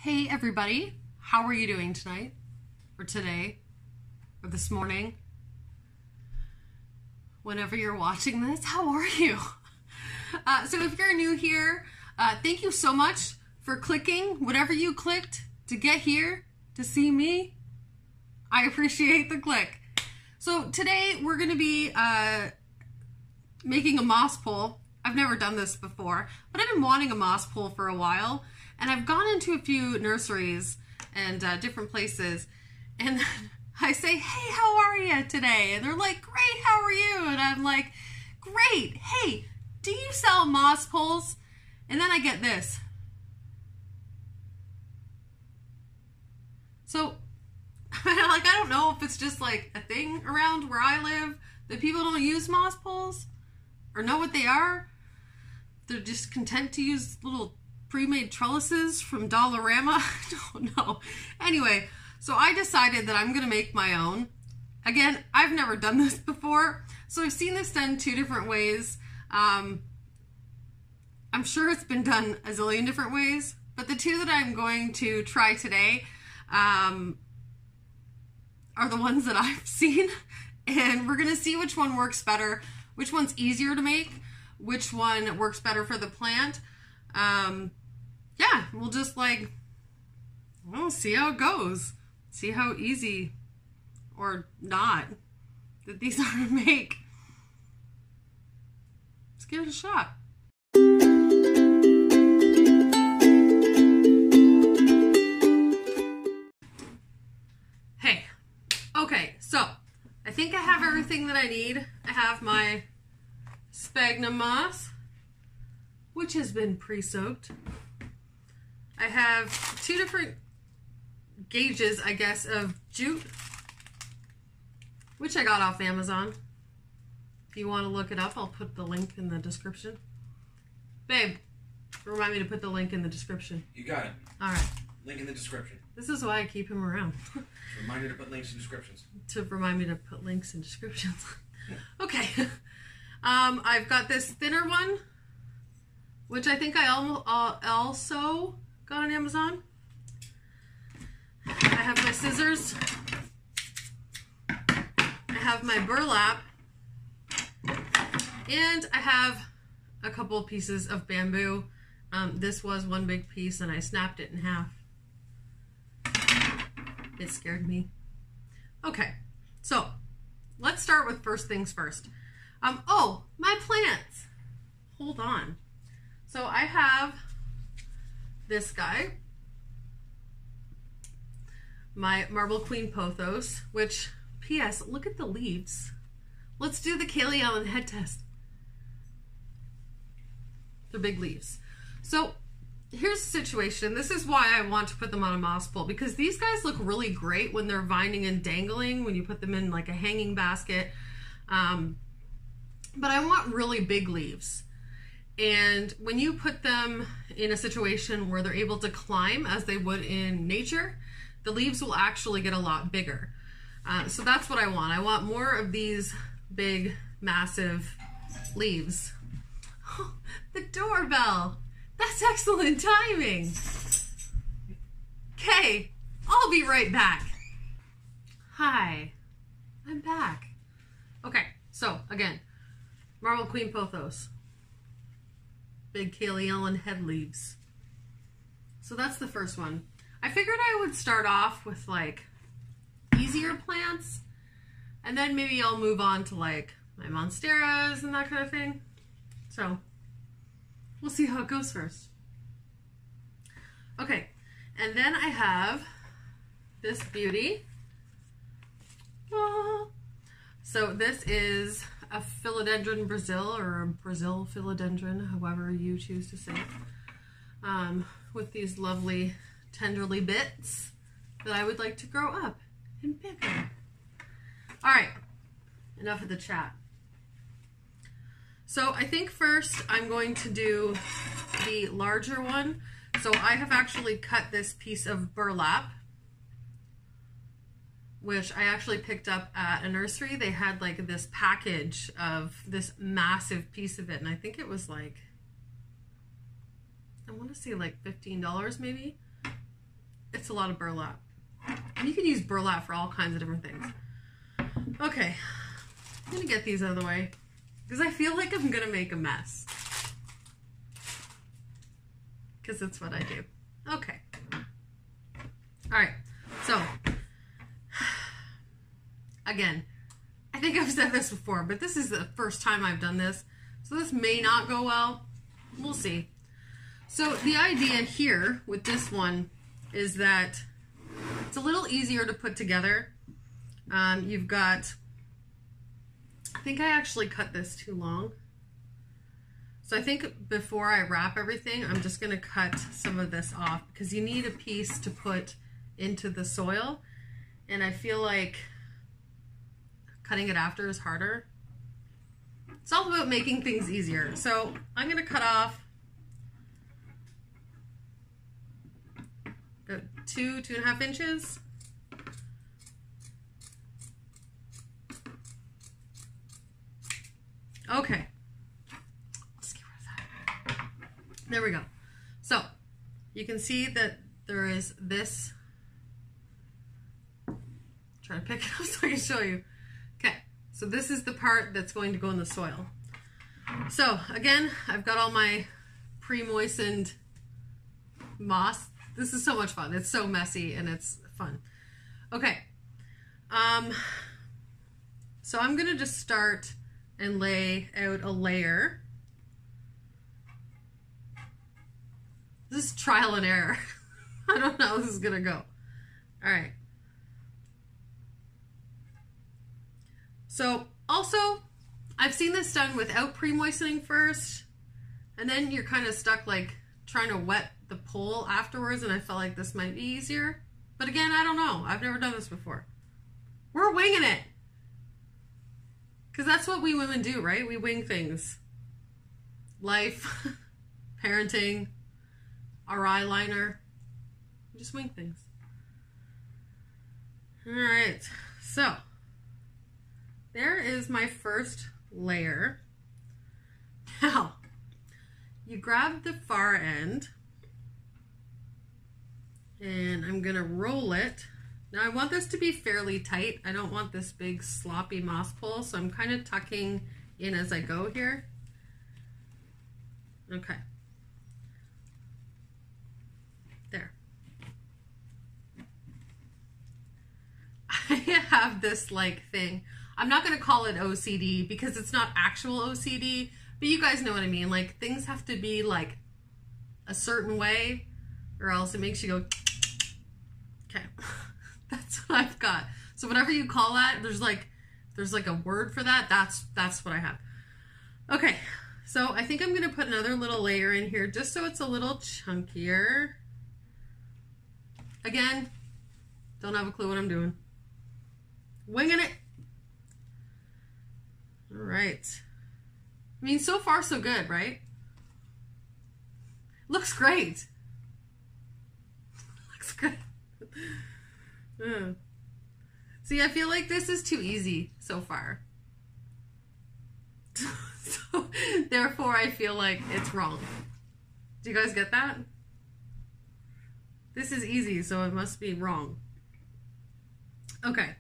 Hey everybody, how are you doing tonight, or today, or this morning? Whenever you're watching this, how are you? So if you're new here, thank you so much for clicking whatever you clicked to get here to see me. I appreciate the click. So today we're going to be making a moss pole. I've never done this before, but I've been wanting a moss pole for a while. And I've gone into a few nurseries and different places, and I say, hey, how are you today? And they're like, great, how are you? And I'm like, great, hey, do you sell moss poles? And then I get this. So, I don't know if it's just like a thing around where I live that people don't use moss poles or know what they are. They're just content to use little pre-made trellises from Dollarama. I don't know. Anyway, so I decided that I'm going to make my own. Again, I've never done this before, so I've seen this done two different ways. I'm sure it's been done a zillion different ways, but the two that I'm going to try today are the ones that I've seen, and we're going to see which one works better, which one's easier to make, which one works better for the plant. Yeah, we'll just see how it goes. See how easy or not that these are to make. Let's give it a shot. Hey, okay, so I think I have everything that I need. I have my sphagnum moss, which has been pre-soaked. I have two different gauges, I guess, of jute, which I got off Amazon. If you want to look it up, I'll put the link in the description. Babe, remind me to put the link in the description. You got it. All right. Link in the description. This is why I keep him around. Reminder to put links in descriptions. To remind me to put links in descriptions. Okay. I've got this thinner one, which I think I also got on Amazon. I have my scissors. I have my burlap. And I have a couple of pieces of bamboo. This was one big piece and I snapped it in half. It scared me. Okay, so let's start with first things first. Oh, my plants. Hold on. So I have this guy, my Marble Queen Pothos, which, P.S., look at the leaves. Let's do the Kaylee Allen head test. They're big leaves. So here's the situation. This is why I want to put them on a moss pole, because these guys look really great when they're vining and dangling, when you put them in like a hanging basket. But I want really big leaves. And when you put them in a situation where they're able to climb as they would in nature, the leaves will actually get a lot bigger. So that's what I want. I want more of these big, massive leaves. Oh, the doorbell. That's excellent timing. Okay, I'll be right back. Hi, I'm back. Okay, so again, Marble Queen Pothos. Big Kaylee Allen head leaves. So that's the first one. I figured I would start off with like easier plants, and then maybe I'll move on to like my monsteras and that kind of thing. So we'll see how it goes first. Okay, and then I have this beauty. Ah. So this is a Philodendron Brazil, or a Brazil Philodendron, however you choose to say it, with these lovely tenderly bits that I would like to grow up and bigger. All right, enough of the chat. So I think first I'm going to do the larger one. So I have actually cut this piece of burlap, which I actually picked up at a nursery. They had like this package of this massive piece of it, and I think it was like, I want to say like $15 maybe. it's a lot of burlap. And you can use burlap for all kinds of different things. Okay, I'm gonna get these out of the way because I feel like I'm gonna make a mess. Because that's what I do. Okay. All right, so again, I think I've said this before, but this is the first time I've done this, so this may not go well. We'll see. So the idea here with this one is that it's a little easier to put together. You've got, I think I actually cut this too long. So I think before I wrap everything, I'm just going to cut some of this off because you need a piece to put into the soil. And I feel like cutting it after is harder. It's all about making things easier. So I'm going to cut off about 2.5 inches. Okay. Let's get rid of that. There we go. So you can see that there is this. Try to pick it up so I can show you. Okay, so this is the part that's going to go in the soil. So again, I've got all my pre-moistened moss. This is so much fun. It's so messy and it's fun. Okay, so I'm gonna just start and lay out a layer. This is trial and error. I don't know how this is gonna go. All right. So also, I've seen this done without pre-moistening first, and then you're kind of stuck like trying to wet the pole afterwards, and I felt like this might be easier. But again, I don't know. I've never done this before. We're winging it. Because that's what we women do, right? We wing things. Life, parenting, our eyeliner. We just wing things. All right, so there is my first layer. Now, you grab the far end, and I'm gonna roll it. Now I want this to be fairly tight. I don't want this big sloppy moss pole, so I'm kind of tucking in as I go here. Okay. There. I have this like thing. I'm not going to call it OCD because it's not actual OCD, but you guys know what I mean. Like things have to be like a certain way or else it makes you go, okay. That's what I've got. So whatever you call that, there's like a word for that. That's what I have. Okay. So I think I'm going to put another little layer in here just so it's a little chunkier. Again, don't have a clue what I'm doing. Winging it. All right. I mean, so far so good, right? Looks great. Looks good. See, I feel like this is too easy so far. So, therefore, I feel like it's wrong. Do you guys get that? This is easy, so it must be wrong. Okay.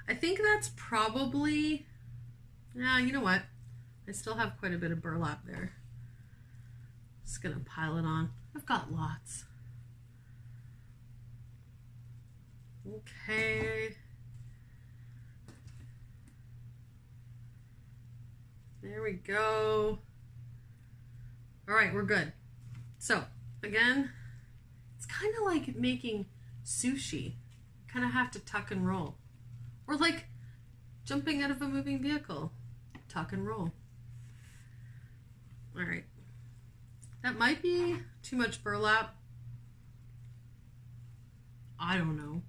I think that's probably... Yeah, you know what? I still have quite a bit of burlap there. Just gonna pile it on. I've got lots. Okay. There we go. All right, we're good. So, again, it's kind of like making sushi. You kind of have to tuck and roll. Or like jumping out of a moving vehicle. Tuck and roll. All right. That might be too much burlap. I don't know.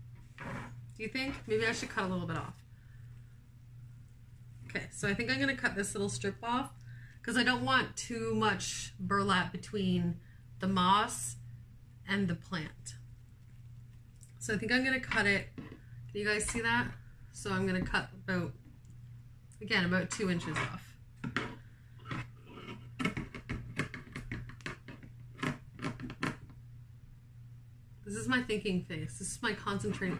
Do you think? Maybe I should cut a little bit off. Okay, so I think I'm going to cut this little strip off because I don't want too much burlap between the moss and the plant. So I think I'm going to cut it. Can you guys see that? So I'm going to cut about, again, about 2 inches off. This is my thinking face. This is my concentrating.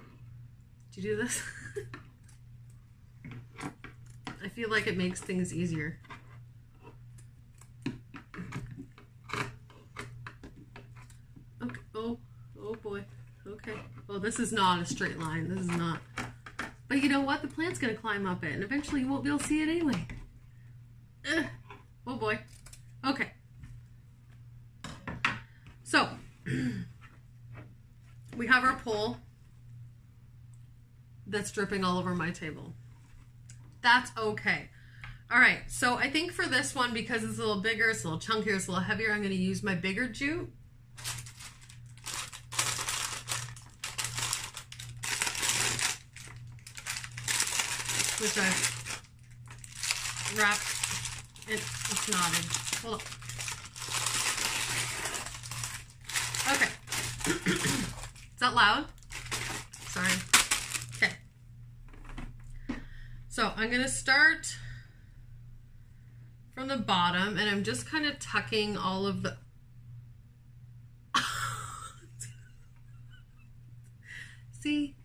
Do you do this? I feel like it makes things easier. Okay. Oh boy. Okay. Oh, this is not a straight line. This is not. But you know what? The plant's going to climb up it, and eventually you won't be able to see it anyway. Ugh. Oh boy. Okay. So, we have our pole that's dripping all over my table. That's okay. All right, so I think for this one, because it's a little bigger, it's a little chunkier, it's a little heavier, I'm going to use my bigger jute. Which I've wrapped. It's knotted. Hold on. Okay. Is that loud? Sorry. Okay. So I'm going to start from the bottom, and I'm just kind of tucking all of the... See?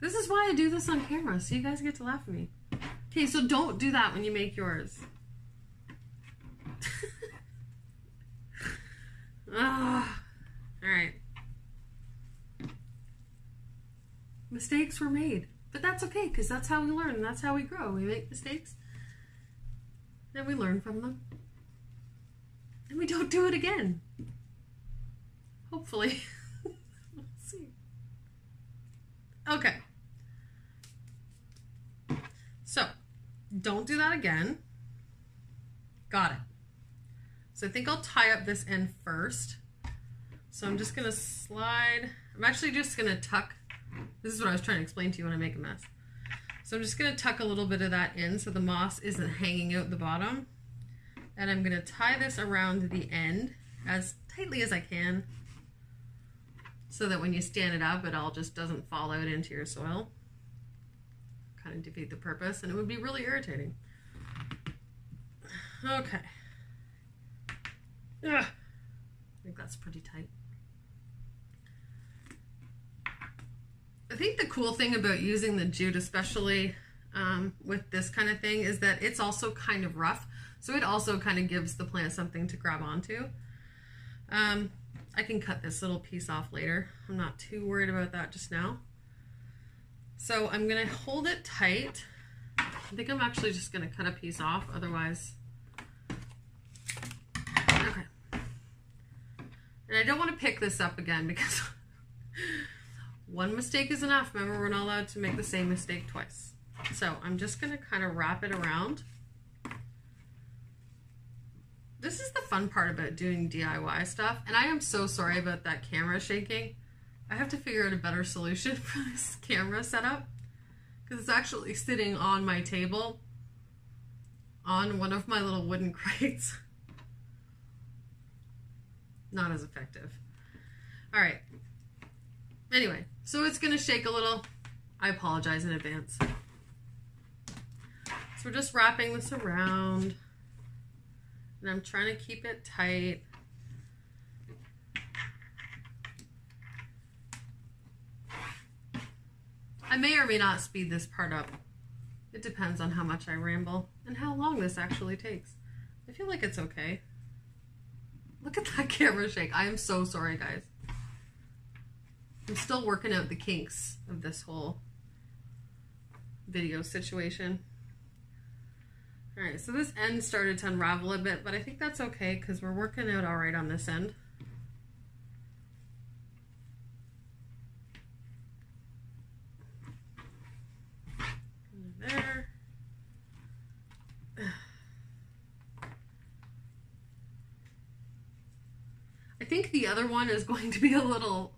This is why I do this on camera, so you guys get to laugh at me. Okay, so don't do that when you make yours. Alright. Mistakes were made. But that's okay, because that's how we learn, and that's how we grow. We make mistakes, and we learn from them. And we don't do it again. Hopefully. We'll see. Okay. So, don't do that again. Got it. So I think I'll tie up this end first. So I'm just going to slide. I'm actually just going to tuck. This is what I was trying to explain to you when I make a mess. So I'm just going to tuck a little bit of that in so the moss isn't hanging out the bottom. And I'm going to tie this around the end as tightly as I can so that when you stand it up, it all just doesn't fall out into your soil. Kind of defeat the purpose, and it would be really irritating. Okay. Ugh. I think that's pretty tight. I think the cool thing about using the jute, especially with this kind of thing, is that it's also kind of rough. So it also kind of gives the plant something to grab onto. I can cut this little piece off later. I'm not too worried about that just now. So I'm going to hold it tight. I think I'm actually just going to cut a piece off, otherwise. Okay. And I don't want to pick this up again because one mistake is enough. Remember, we're not allowed to make the same mistake twice. So I'm just going to kind of wrap it around. This is the fun part about doing DIY stuff. And I am so sorry about that camera shaking. I have to figure out a better solution for this camera setup because it's actually sitting on my table on one of my little wooden crates. Not as effective. All right. Anyway, so it's going to shake a little. I apologize in advance. So we're just wrapping this around, and I'm trying to keep it tight. I may or may not speed this part up. It depends on how much I ramble and how long this actually takes. I feel like it's okay. Look at that camera shake. I am so sorry, guys. I'm still working out the kinks of this whole video situation. All right, so this end started to unravel a bit, but I think that's okay because we're working out all right on this end. There. I think the other one is going to be a little,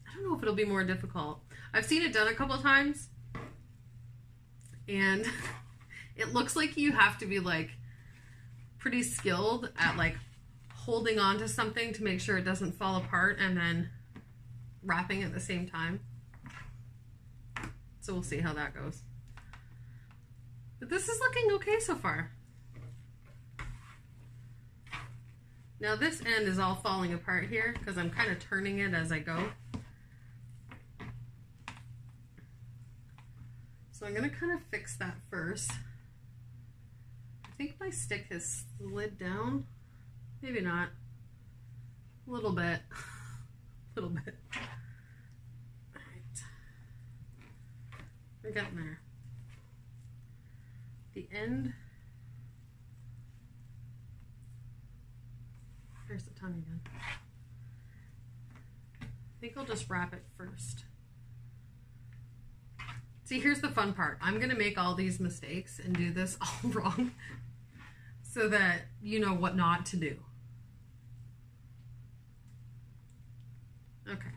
I don't know if it'll be more difficult. I've seen it done a couple of times, and it looks like you have to be like pretty skilled at like holding on to something to make sure it doesn't fall apart and then wrapping at the same time. So we'll see how that goes. But this is looking okay so far. Now this end is all falling apart here because I'm kind of turning it as I go. So I'm going to kind of fix that first. I think my stick has slid down. Maybe not. A little bit. A little bit. All right. We're getting there. The end. Here's the tongue again. I think I'll just wrap it first. See, here's the fun part. I'm going to make all these mistakes and do this all wrong so that you know what not to do. Okay.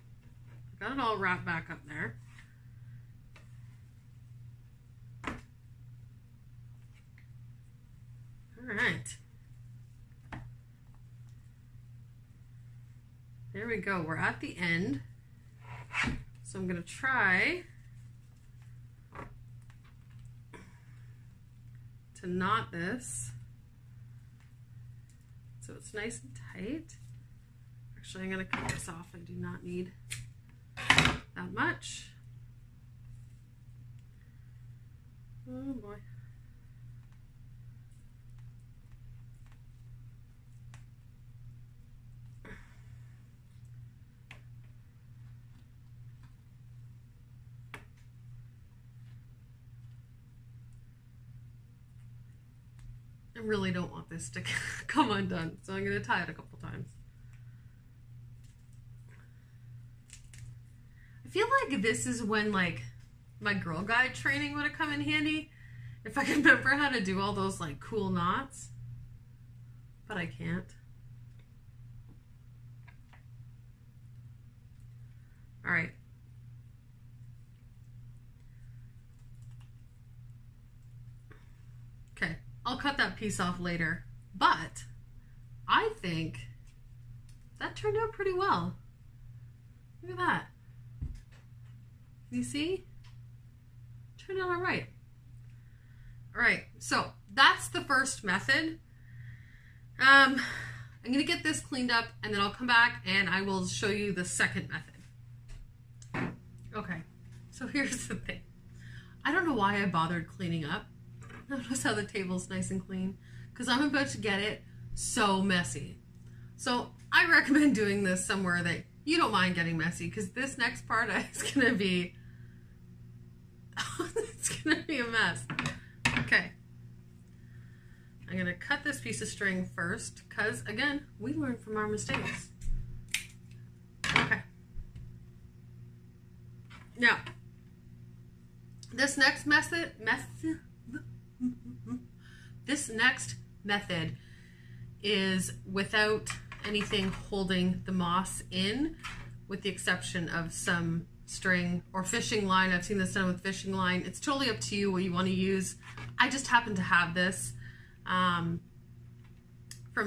Got it all wrapped back up there. All right. There we go. We're at the end. So I'm going to try to knot this so it's nice and tight. Actually, I'm going to cut this off. I do not need that much. Oh boy. I really don't want this to come undone, so I'm going to tie it a couple times. I feel like this is when like my Girl Guide training would have come in handy if I could remember how to do all those like cool knots, but I can't. All right. Okay. I'll cut that piece off later, but I think that turned out pretty well. Look at that. You see? Turned out all right. All right, so that's the first method. I'm gonna get this cleaned up and then I'll come back and I will show you the second method. Okay, so here's the thing. I don't know why I bothered cleaning up. Notice how the table's nice and clean, because I'm about to get it so messy. So I recommend doing this somewhere that you don't mind getting messy, because this next part is gonna be, it's gonna be a mess. Okay, I'm gonna cut this piece of string first, because again, we learn from our mistakes. Okay. Now, this next method is without anything holding the moss in, with the exception of some string or fishing line. I've seen this done with fishing line. It's totally up to you what you want to use. I just happen to have this from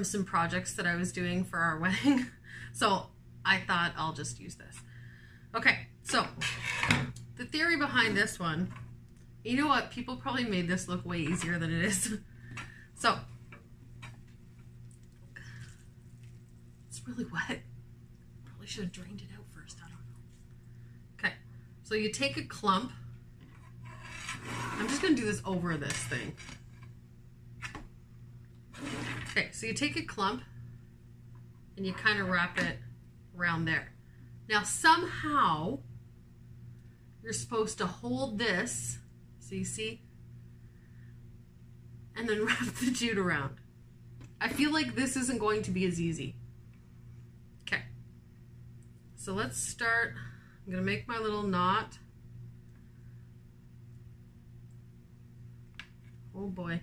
some projects that I was doing for our wedding. So I thought I'll just use this. Okay, so the theory behind this one, you know what? People probably made this look way easier than it is. So, it's really wet. Probably should have drained it out first. I don't know. Okay, so you take a clump. I'm just going to do this over this thing. Okay, so you take a clump and you kind of wrap it around there. Now, somehow, you're supposed to hold this, so you see, and then wrap the jute around. I feel like this isn't going to be as easy. Okay, so let's start. I'm gonna make my little knot. Oh boy.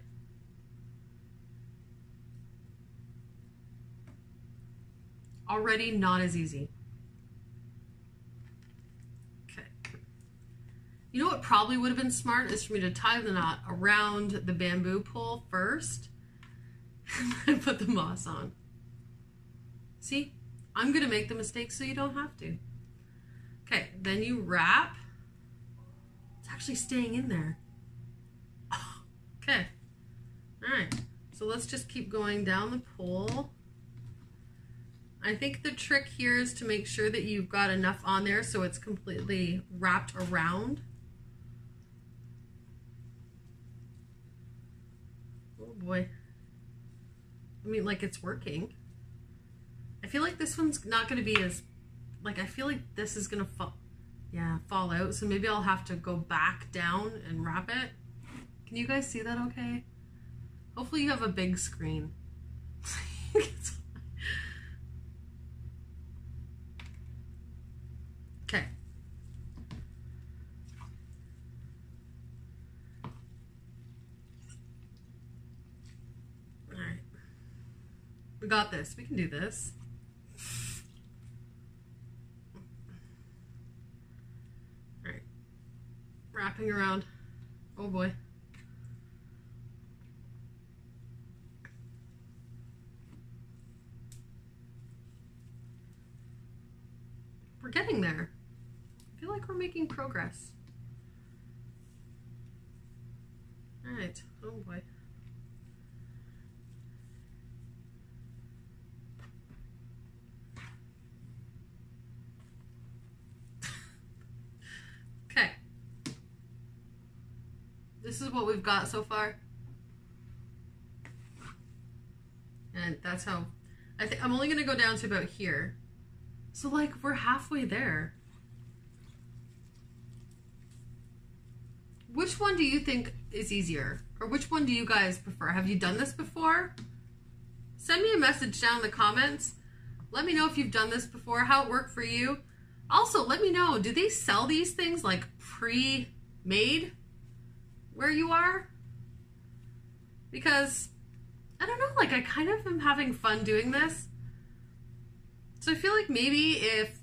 Already not as easy. You know what probably would have been smart is for me to tie the knot around the bamboo pole first and then put the moss on. See, I'm going to make the mistake so you don't have to. Okay, then you wrap. It's actually staying in there. Okay, all right. So let's just keep going down the pole. I think the trick here is to make sure that you've got enough on there so it's completely wrapped around. Oh boy. I mean, like, it's working. I feel like this one's not going to be as, like, I feel like this is going to fall out. So maybe I'll have to go back down and wrap it. Can you guys see that okay? Hopefully you have a big screen. Okay. All right. We got this. We can do this. All right. Wrapping around. Oh boy. We're getting there. I feel like we're making progress. All right. Oh boy. Okay. This is what we've got so far. And that's how, I'm only going to go down to about here. So, like, we're halfway there. Which one do you think is easier? Or which one do you guys prefer? Have you done this before? Send me a message down in the comments. Let me know if you've done this before, how it worked for you. Also, let me know, do they sell these things, like, pre-made where you are? Because, I don't know, like, I kind of am having fun doing this. So I feel like maybe if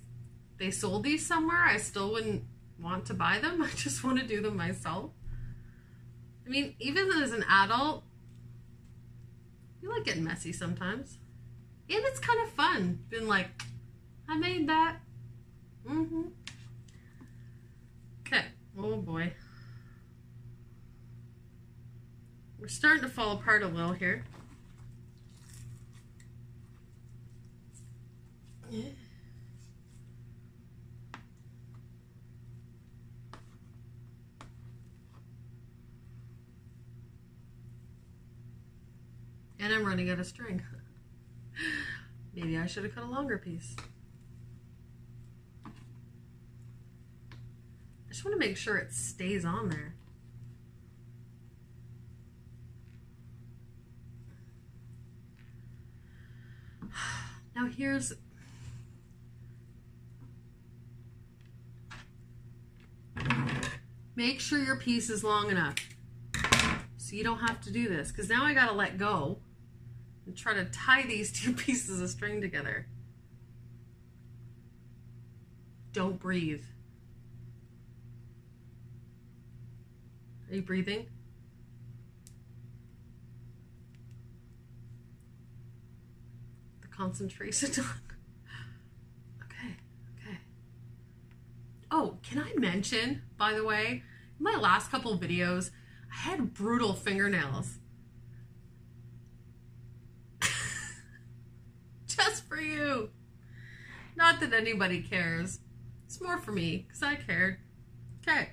they sold these somewhere, I still wouldn't want to buy them. I just want to do them myself. I mean, even as an adult, you like getting messy sometimes. And it's kind of fun. Being like, I made that. Okay. Oh boy. We're starting to fall apart a little here. And I'm running out of string. Maybe I should have cut a longer piece. I just want to make sure it stays on there. Now here's... Make sure your piece is long enough so you don't have to do this, because now I gotta let go and try to tie these two pieces of string together. Don't breathe. Are you breathing? The concentration. Okay. Oh, can I mention, by the way, in my last couple of videos, I had brutal fingernails. Just for you. Not that anybody cares. It's more for me, because I cared. Okay.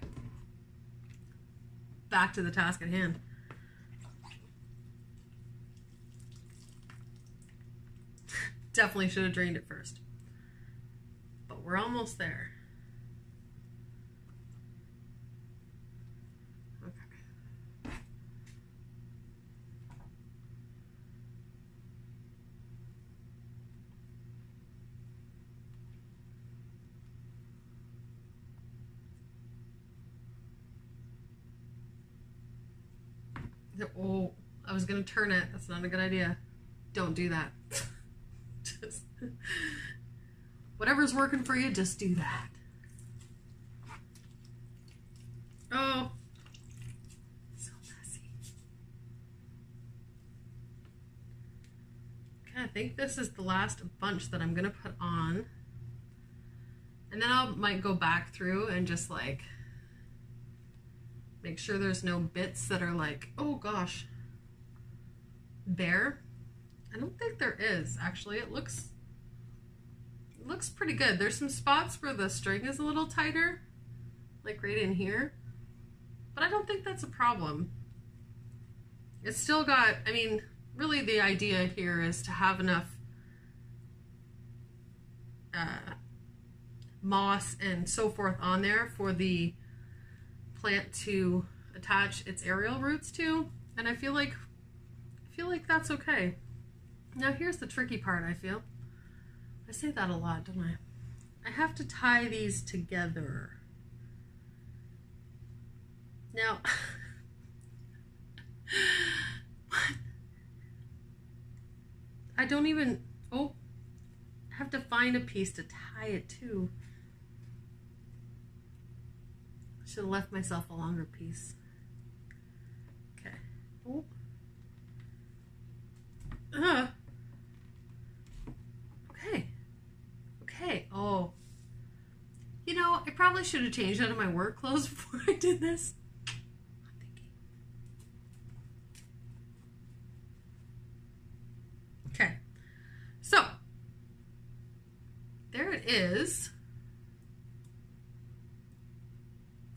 Back to the task at hand. Definitely should have drained it first. But we're almost there. Oh, I was gonna turn it. That's not a good idea. Don't do that. Just whatever's working for you, just do that. Oh, so messy. Okay, I think this is the last bunch that I'm gonna put on, and then I might go back through and just like make sure there's no bits that are like, oh gosh, bare. I don't think there is, actually. It looks looks pretty good. There's some spots where the string is a little tighter, like right in here, but I don't think that's a problem. It's still got, I mean, really the idea here is to have enough moss and so forth on there for the plant to attach its aerial roots to, and I feel like that's okay. Now here's the tricky part. I say that a lot, don't I? I have to tie these together. Now, I don't even, I have to find a piece to tie it to. I should have left myself a longer piece. Okay. Oh. Okay. Okay. Oh. You know, I probably should have changed out of my work clothes before I did this. I'm thinking. Okay. So, there it is.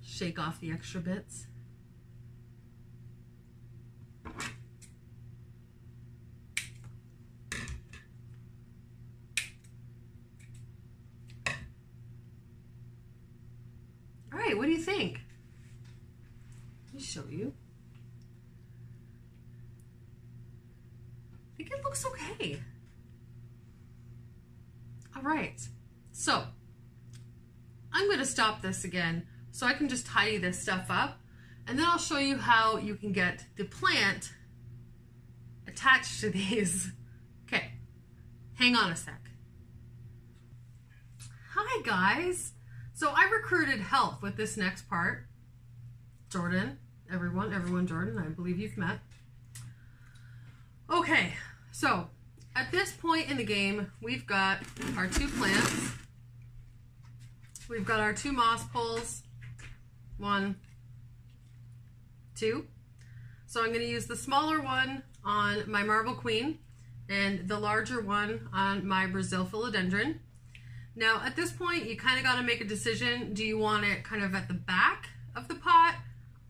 Shake off the extra bits. All right, what do you think? Let me show you. I think it looks okay. All right, so I'm going to stop this again so I can just tidy this stuff up, and then I'll show you how you can get the plant attached to these. Okay, hang on a sec. Hi guys. So I recruited help with this next part. Jordan, everyone Jordan, I believe you've met. Okay, so at this point in the game, we've got our 2 plants. We've got our 2 moss poles. 1, 2. So I'm going to use the smaller one on my Marble Queen and the larger one on my Brazil Philodendron. Now at this point you kind of got to make a decision. Do you want it kind of at the back of the pot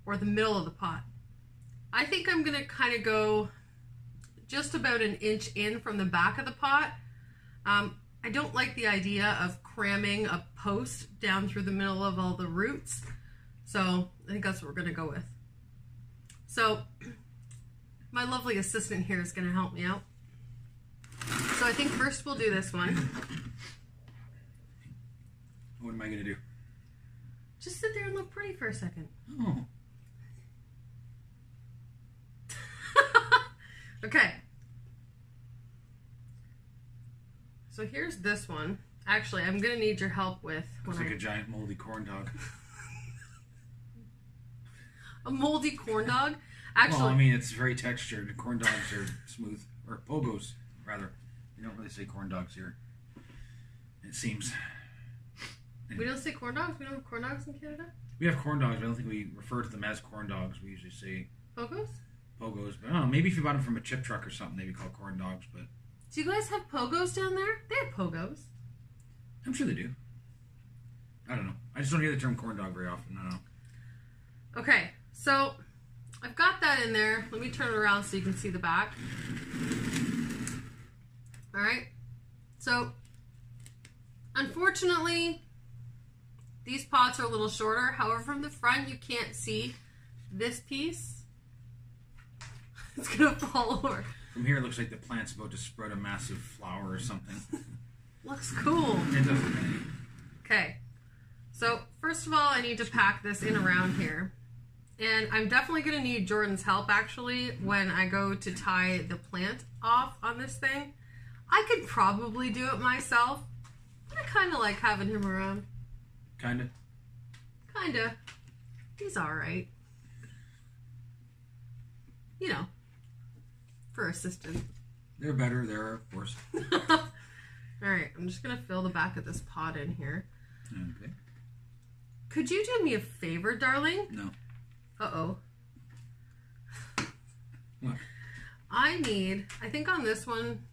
or the middle of the pot? I think I'm going to kind of go just about an inch in from the back of the pot. I don't like the idea of cramming a post down through the middle of all the roots. So I think that's what we're going to go with. So my lovely assistant here is going to help me out. So I think first we'll do this one. What am I going to do? Just sit there and look pretty for a second. Oh. Okay. So here's this one. Actually, I'm going to need your help with... Looks like a giant moldy corn dog. A moldy corn dog? Actually, well, I mean, it's very textured. Corn dogs are smooth. Or pogos, rather. You don't really say corn dogs here. It seems. We don't say corn dogs? We don't have corn dogs in Canada? We have corn dogs, but I don't think we refer to them as corn dogs. We usually say... Pogos? Pogos. But I don't know, maybe if you bought them from a chip truck or something, they'd be called corn dogs, but... Do you guys have pogos down there? They have pogos. I'm sure they do. I don't know. I just don't hear the term corn dog very often. I don't know. Okay, so I've got that in there. Let me turn it around so you can see the back. All right. So, unfortunately, these pots are a little shorter. However, from the front, you can't see this piece. It's going to fall over. From here, it looks like the plant's about to spread a massive flower or something. Looks cool. It doesn't. Okay. So, first of all, I need to pack this in around here. And I'm definitely going to need Jordan's help, actually, when I go to tie the plant off on this thing. I could probably do it myself, but I kind of like having him around. Kinda? Kinda. He's alright. You know, for assistant. They're better there, of course. Alright, I'm just going to fill the back of this pot in here. Okay. Could you do me a favor, darling? No. Uh-oh. What? I think on this one,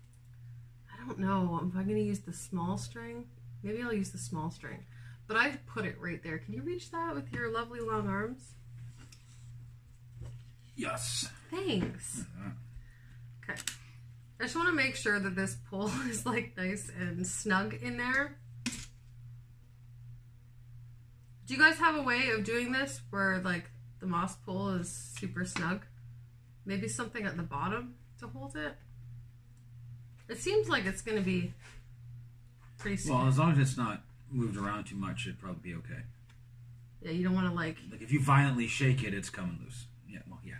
I don't know if I'm going to use the small string. Maybe I'll use the small string. But I put it right there. Can you reach that with your lovely long arms? Yes. Thanks. Okay. I just want to make sure that this pole is like nice and snug in there. Do you guys have a way of doing this where like the moss pole is super snug? Maybe something at the bottom to hold it? It seems like it's going to be pretty snug. Well, as long as it's not moved around too much, it'd probably be okay. Yeah, you don't want to like if you violently shake it, it's coming loose. Yeah, well, yeah.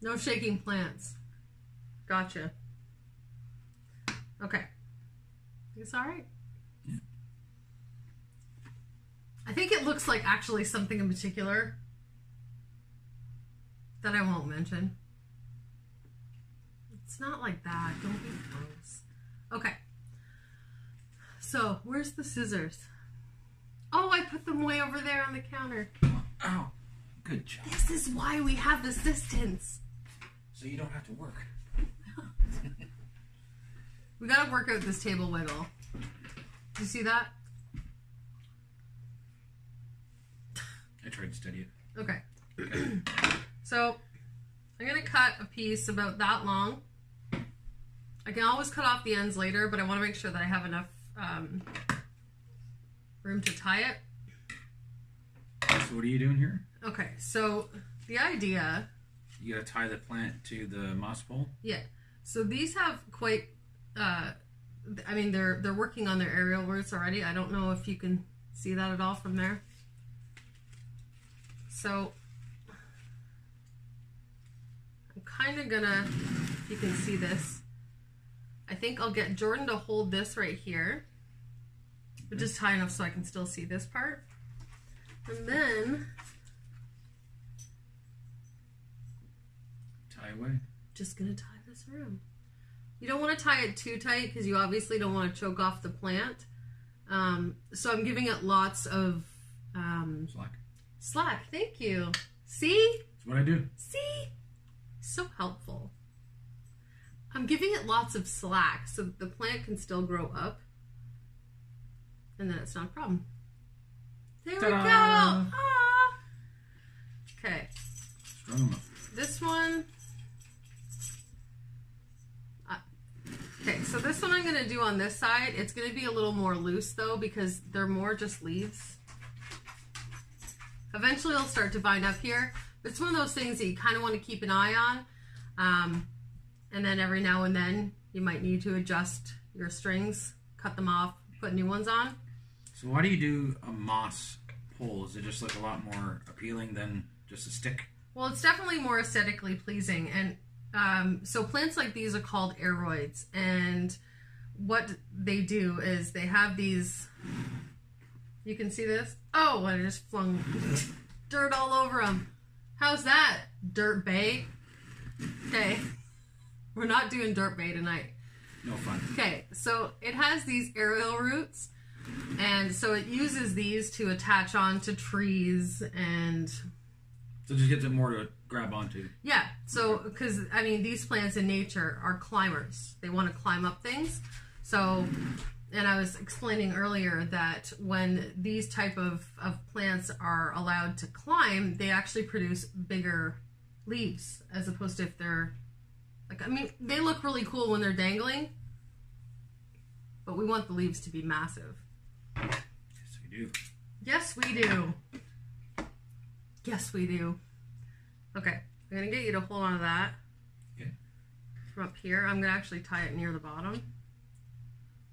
No shaking plants. Gotcha. Okay. It's all right. Yeah. I think it looks like actually something in particular that I won't mention. It's not like that. Don't be gross. Okay. So, where's the scissors? Oh, I put them way over there on the counter. Oh, good job. This is why we have assistants. So you don't have to work. We gotta work out this table wiggle. Do you see that? I tried to study it. Okay. So, I'm gonna cut a piece about that long. I can always cut off the ends later, but I want to make sure that I have enough room to tie it. So what are you doing here? Okay, so the idea... You gotta tie the plant to the moss pole? Yeah. So these have quite... I mean, they're working on their aerial roots already. I don't know if you can see that at all from there. So... I'm kind of gonna... If you can see this... I think I'll get Jordan to hold this right here, but just high enough so I can still see this part. And then Tie away. just gonna tie this around. You don't want to tie it too tight because you obviously don't want to choke off the plant. So I'm giving it lots of Slack. slack. Thank you. See? That's what I do. See? So helpful. I'm giving it lots of slack so that the plant can still grow up. And then it's not a problem. There we go. Ah. Okay. Strung them up. This one. Okay, so this one I'm going to do on this side. It's going to be a little more loose though because they're more just leaves. Eventually it'll start to bind up here. But it's one of those things that you kind of want to keep an eye on. And then every now and then you might need to adjust your strings, cut them off, put new ones on. So why do you do a moss pole? Does it just look a lot more appealing than just a stick? Well, it's definitely more aesthetically pleasing. And so plants like these are called aroids. And what they do is they have these... You can see this? Oh, I just flung dirt all over them. How's that, Dirt Bay? Okay. We're not doing Dirt Bay tonight. No fun. Okay, so it has these aerial roots, and so it uses these to attach onto trees and... So it just gets it more to grab onto. Yeah, so, because, I mean, these plants in nature are climbers. They want to climb up things. So, and I was explaining earlier that when these type of plants are allowed to climb, they actually produce bigger leaves, as opposed to if they're... Like, I mean, they look really cool when they're dangling, but we want the leaves to be massive. Yes, we do. Yes, we do. Yes, we do. Okay, I'm going to get you to hold on to that. Okay. From up here, I'm going to actually tie it near the bottom.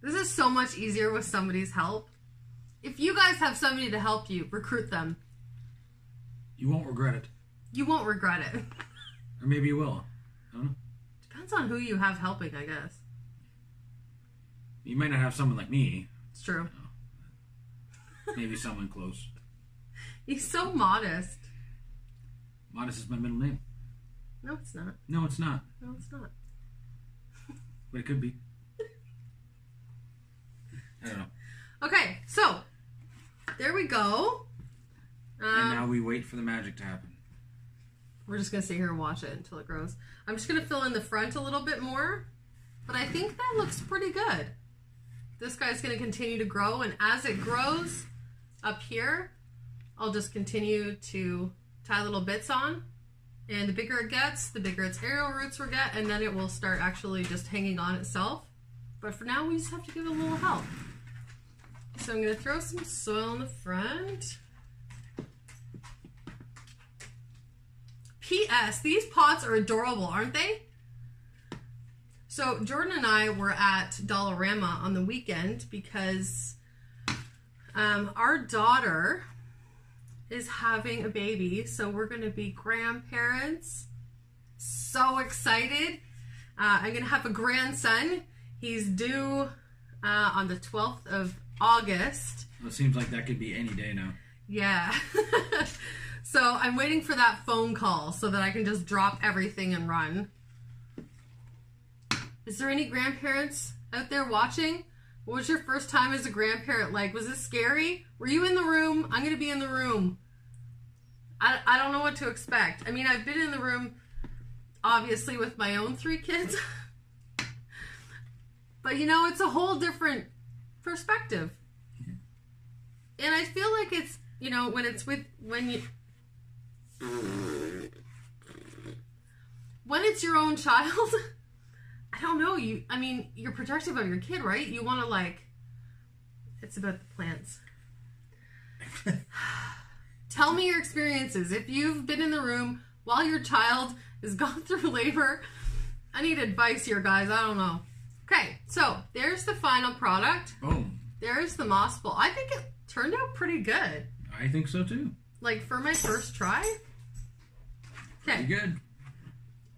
This is so much easier with somebody's help. If you guys have somebody to help you, recruit them. You won't regret it. You won't regret it. Or maybe you will. I don't know. Depends on who you have helping, I guess. You might not have someone like me. It's true. Maybe someone close. He's so modest. Modest is my middle name. No, it's not. No, it's not. No, it's not. But it could be. I don't know. Okay, so there we go. And now we wait for the magic to happen. We're just going to sit here and watch it until it grows. I'm just going to fill in the front a little bit more, but I think that looks pretty good. this guy's going to continue to grow, and as it grows up here, I'll just continue to tie little bits on, and the bigger it gets, the bigger its aerial roots will get, and then it will start actually just hanging on itself. But for now, we just have to give it a little help. So I'm going to throw some soil in the front. P.S. These pots are adorable, aren't they? So Jordan and I were at Dollarama on the weekend because our daughter is having a baby, so we're going to be grandparents. So excited. I'm going to have a grandson. He's due on the 12th of August. Well, it seems like that could be any day now. Yeah. So I'm waiting for that phone call so that I can just drop everything and run. Is there any grandparents out there watching? What was your first time as a grandparent like? Was it scary? Were you in the room? I'm going to be in the room. I don't know what to expect. I mean, I've been in the room, obviously, with my own 3 kids. But, you know, it's a whole different perspective. And I feel like it's, you know, when it's your own child, I don't know, you're protective of your kid, right? You want to, like, it's about the plants. Tell me your experiences. If you've been in the room while your child has gone through labor, I need advice here, guys. I don't know. Okay, so there's the final product. Boom. There's the moss bowl. I think it turned out pretty good. I think so too. Like for my first try. Okay. Pretty good.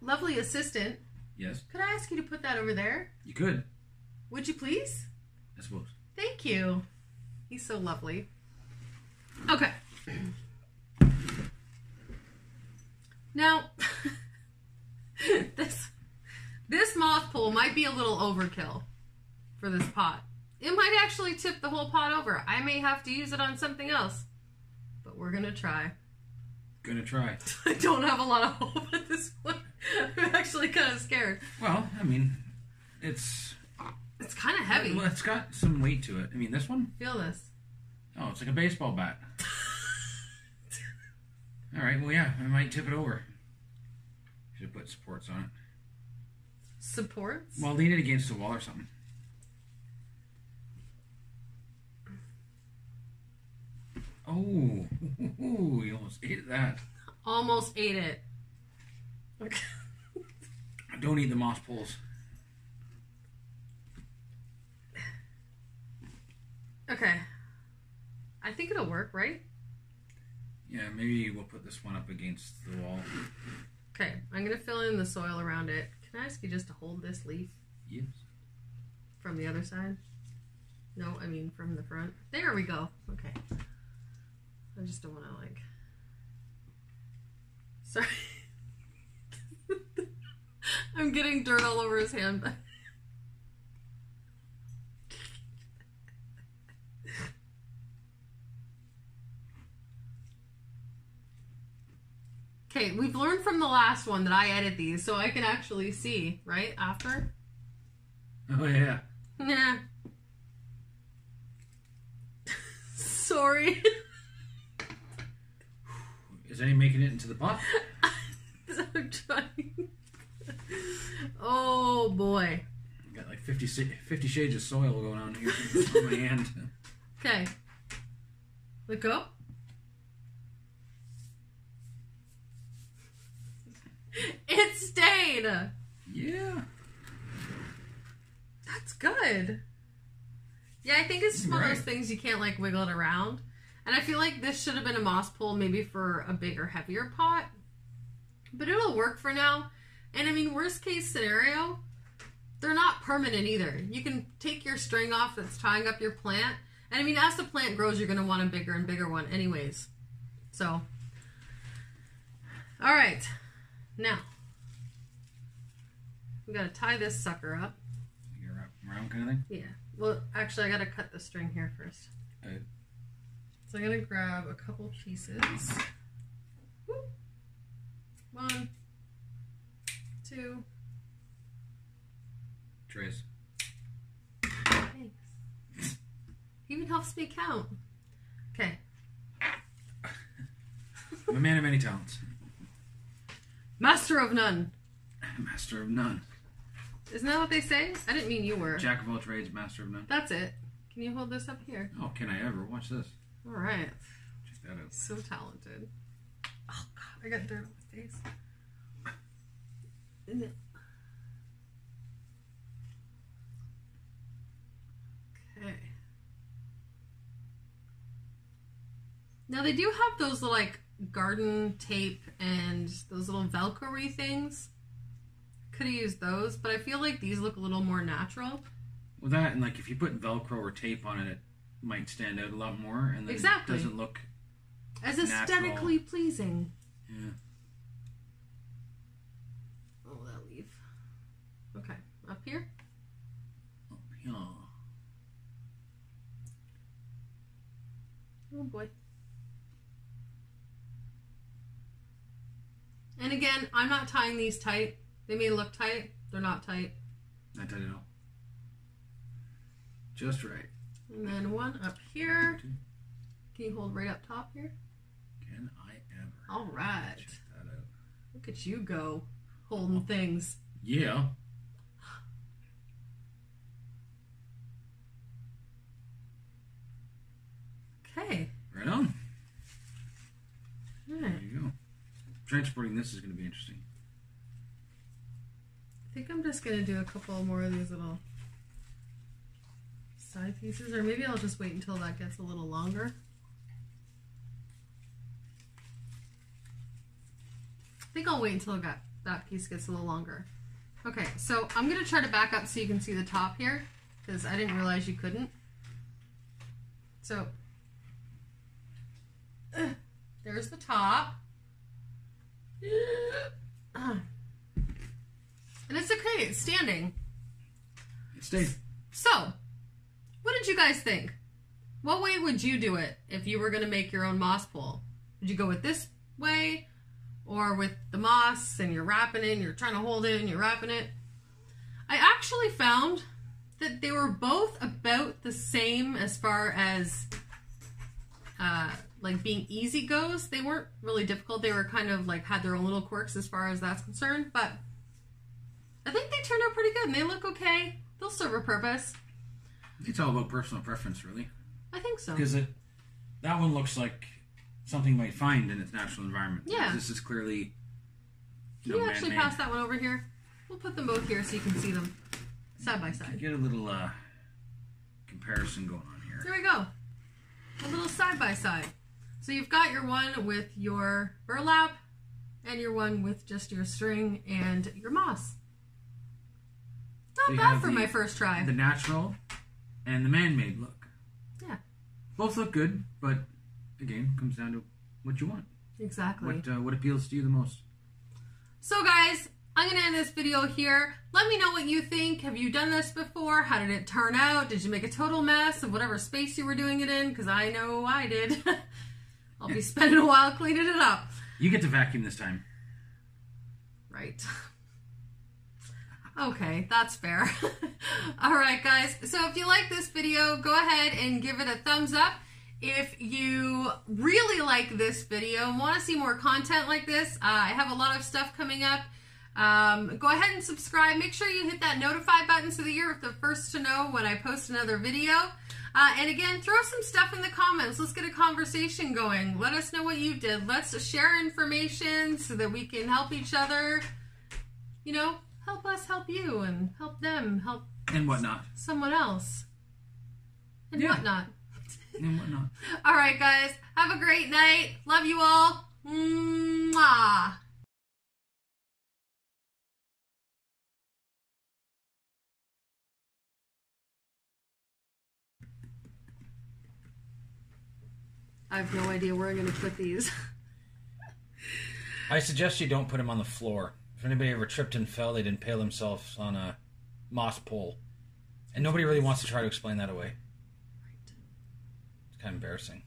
Lovely assistant. Yes. Could I ask you to put that over there? You could. Would you please? I suppose. Thank you. He's so lovely. Okay. Now, this moss pole might be a little overkill for this pot. It might actually tip the whole pot over. I may have to use it on something else, but we're gonna try. Gonna try. I don't have a lot of hope at this point. I'm actually kind of scared. Well, I mean, it's kind of heavy. Well, it's got some weight to it. I mean, this one? Feel this. Oh, it's like a baseball bat. All right, well, yeah, I might tip it over. Should put supports on it. Supports? Well, lean it against the wall or something. Oh, you almost ate that. Almost ate it. Okay. Don't eat the moss poles. Okay. I think it'll work, right? Yeah, maybe we'll put this one up against the wall. Okay, I'm going to fill in the soil around it. Can I ask you just to hold this leaf? Yes. From the other side? No, I mean from the front. There we go. Okay. I just don't want to, like... Sorry. I'm getting dirt all over his hand. Okay, we've learned from the last one that I edit these, so I can actually see, right, after? Oh, yeah. Nah. Sorry. Is any making it into the pot? I'm trying. Oh, boy. Got like 50 shades of soil going on here on my hand. Okay. Let go. It stayed. Yeah. That's good. Yeah, I think it's just one of those Right. things you can't like wiggle it around. And I feel like this should have been a moss pole maybe for a bigger, heavier pot. But it'll work for now. And I mean, worst case scenario, they're not permanent either. You can take your string off that's tying up your plant. And I mean, as the plant grows, you're going to want a bigger and bigger one anyways. So, all right. Now, we got to tie this sucker up. You're around kind of thing? Yeah. Well, actually, I got to cut the string here first. Okay. So I'm going to grab a couple pieces. Whoop. 1, 2. Trace. Thanks. helps me count. Okay. I'm a man of many talents. Master of none. Master of none. Isn't that what they say? I didn't mean you were. Jack of all trades, master of none. That's it. Can you hold this up here? Oh, can I ever? Watch this. All right. Check that out. So talented. Oh, God. I got dirt on my face. Isn't it? Okay. Now they do have those like garden tape and those little Velcro-y things. Could have used those, but I feel like these look a little more natural. Well, that and like if you put Velcro or tape on it, it might stand out a lot more, and then Exactly. it doesn't look as aesthetically pleasing. Yeah. Oh, that leaf. Okay, up here. Oh, yeah. Oh boy. And again, I'm not tying these tight. They may look tight. They're not tight. Not tight at all. Just right. And then one up here. Can you hold right up top here? Can I ever? All right. Check that out. Look at you go, holding things. Yeah. Okay. Right on. All There right. you go. Transporting this is going to be interesting. I think I'm just going to do a couple more of these little side pieces, or maybe I'll just wait until that gets a little longer. I think I'll wait until that piece gets a little longer. Okay, so I'm going to try to back up so you can see the top here, because I didn't realize you couldn't. So, there's the top. And it's okay, it's standing. It stayed. So, what did you guys think? What way would you do it if you were going to make your own moss pole? Would you go with this way? Or with the moss and you're wrapping it and you're trying to hold it and you're wrapping it? I actually found that they were both about the same as far as like being easy goes. They weren't really difficult. They were kind of like had their own little quirks as far as that's concerned. But I think they turned out pretty good and they look okay. They'll serve a purpose. It's all about personal preference, really. I think so. Because that one looks like something you might find in its natural environment. Yeah. This is clearly, Can you actually pass that one over here? We'll put them both here so you can see them side by side. Get a little comparison going on here. There we go. A little side by side. So you've got your one with your burlap and your one with just your string and your moss. So Not you bad have for my first try. The natural and the man-made look. Yeah. Both look good, but again, comes down to what you want. Exactly. What appeals to you the most. So guys, I'm going to end this video here. Let me know what you think. Have you done this before? How did it turn out? Did you make a total mess of whatever space you were doing it in? Because I know I did. I'll be spending a while cleaning it up. You get to vacuum this time. Right. Okay, that's fair. Alright guys, so if you like this video, go ahead and give it a thumbs up. If you really like this video and want to see more content like this, I have a lot of stuff coming up. Go ahead and subscribe. Make sure you hit that notify button so that you're the first to know when I post another video. And again, throw some stuff in the comments. Let's get a conversation going. Let us know what you did. Let's share information so that we can help each other. You know, help us help you and help them help And whatnot. someone else. And Yeah. whatnot. And whatnot. All right, guys. Have a great night. Love you all. Mwah. I have no idea where I'm going to put these. I suggest you don't put them on the floor. If anybody ever tripped and fell, they'd impale themselves on a moss pole. And nobody really wants to try to explain that away. It's kind of embarrassing.